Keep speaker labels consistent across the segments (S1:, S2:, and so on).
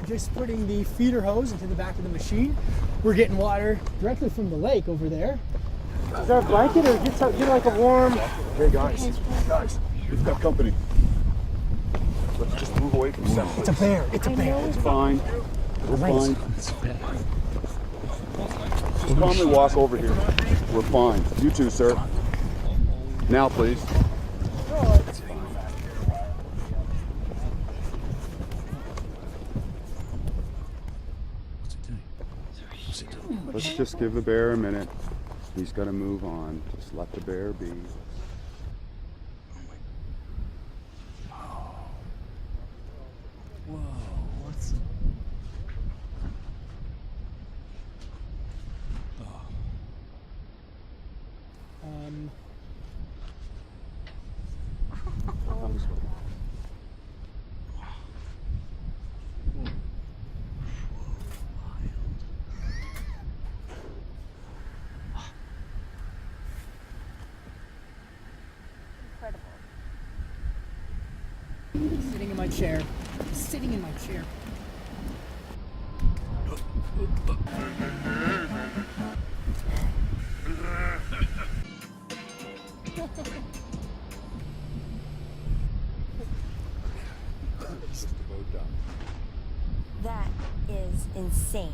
S1: Just putting the feeder hose into the back of the machine. We're getting water directly from the lake over there. Is that a blanket or get like a warm?
S2: Hey guys, we've got company. Let's just move away from center.
S1: It's a bear. It's a bear.
S2: It's fine. We're fine. Just calmly walk over here. We're fine. You too, sir. Now, please. Let's just give the bear a minute. He's got to move on. Just let the bear be.
S1: Whoa, what's... Sitting in my chair. Sitting in my chair.
S3: That is insane.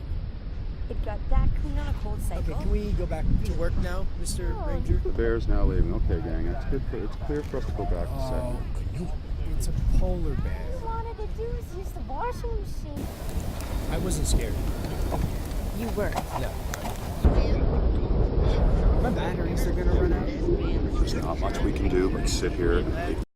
S3: It got that clean on a cold cycle.
S1: Okay, can we go back to work now, Mr. Ranger?
S2: The bear's now leaving. Okay, gang. It's good. It's clear for us to go back to set.
S1: It's a polar bear.
S3: All I wanted to do is use the washing machine.
S1: I wasn't scared.
S3: You were.
S1: No. My batteries are gonna run out.
S2: There's not much we can do but sit here and